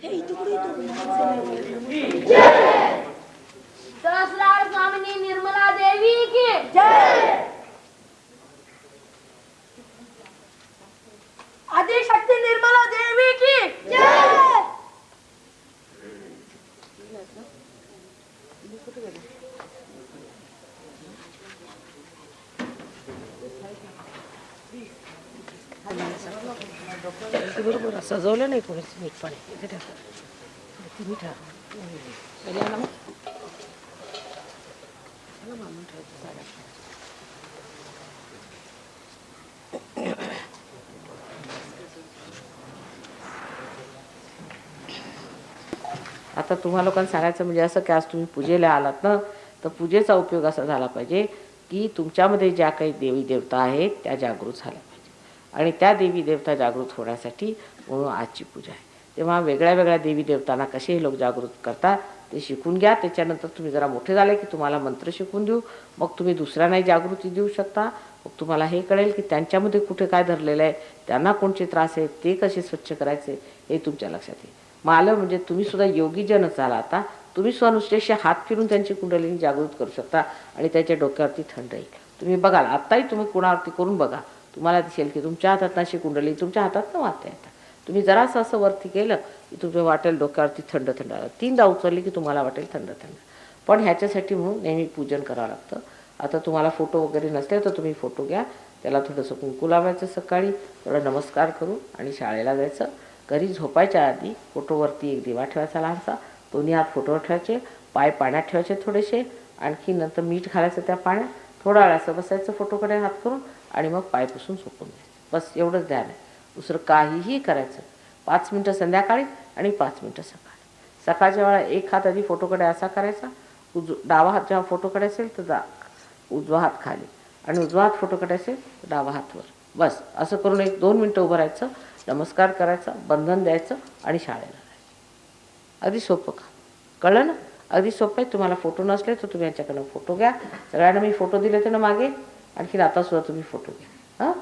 सहस्रार स्वामिनी निर्मला देवी की जय। आदिशक्ती निर्मला देवी की जय। बरोबर सजवलं नाही कोणीच मीठ पाणी इथे ठेव तुम्ही ठेवा मानून ठेवायचं साड्या आता तुम्हा लोकांना सांगायचं म्हणजे असं की आज तुम्ही पूजेला आलात ना तर पूजेचा उपयोग असा झाला पाहिजे की तुमच्यामध्ये ज्या काही देवी देवता आहेत त्या जागृत झाल्या पाहिजे आणि त्या देवी देवता जागृत होण्यासाठी म्हणून आजची पूजा आहे। तेव्हा वेगळ्या वेगळ्या देवी देवतांना कसे हे लोक जागृत करतात ते शिकून घ्या। त्याच्यानंतर तुम्ही जरा मोठे झाले की तुम्हाला मंत्र शिकून देऊ, मग तुम्ही दुसऱ्यांनाही जागृती देऊ शकता। मग तुम्हाला हे कळेल की त्यांच्यामध्ये कुठे काय धरलेलं आहे, त्यांना कोणते त्रास आहेत, ते कसे स्वच्छ करायचे हे तुमच्या लक्षात येईल। मग आलं म्हणजे तुम्ही सुद्धा योगीजनच झाला। आता तुम्ही सुद्धा नुसतेसे हात फिरून त्यांची कुंडलिनी जागृत करू शकता आणि त्याच्या डोक्यावरती थंड येईल। तुम्ही बघाल आत्ताही तुम्ही कोणावरती करून बघा, तुम्हाला दिसेल की तुमच्या हातात अशी कुंडली तुमच्या हातात वाटता येतात। तुम्ही जरासं असं वरती केलं की तुम्ही वाटेल डोक्यावरती थंड थंड, तीनदा उचलली की तुम्हाला वाटेल थंड थंड। पण ह्याच्यासाठी म्हणून नेहमी पूजन करावं लागतं। आता तुम्हाला फोटो वगैरे नसले तर तुम्ही फोटो घ्या, त्याला थोडंसं कुंकू लावायचं, सकाळी थोडा नमस्कार करू आणि शाळेला जायचं। घरी झोपायच्या आधी फोटोवरती एक दिवा ठेवायचा लहानसा, दोन्ही हात फोटोवर ठेवायचे, पाय पाण्यात ठेवायचे थोडेसे, आणखी नंतर मीठ घालायचं त्या पाण्यात, थोडा वेळ असं बसायचं फोटोकडे हात करून आणि मग पाय पुसून झोपून द्यायचं। बस एवढंच ध्यान आहे, दुसरं काहीही करायचं। 5 मिनटं संध्याकाळी आणि 5 मिनटं सकाळी। सकाळच्या वेळा एक हात आधी फोटोकडे असा करायचा, डावा हात जेव्हा फोटोकडे असेल तर उजवा हात खाली आणि उजवा हात फोटोकडे असेल तर डावा हात वर। बस असं करून 1-2 मिनटं उभं राहायचं, नमस्कार करायचा, बंधन द्यायचं आणि शाळेला जायचं। अगदी सोपं का? कळलं ना? अगदी सोपं आहे। तुम्हाला फोटो नसले तर तुम्ही यांच्याकडनं फोटो घ्या। सगळ्यांना मी फोटो दिले होते ना मागे, आणखीन आता सुद्धा तुम्ही फोटो घ्या। हां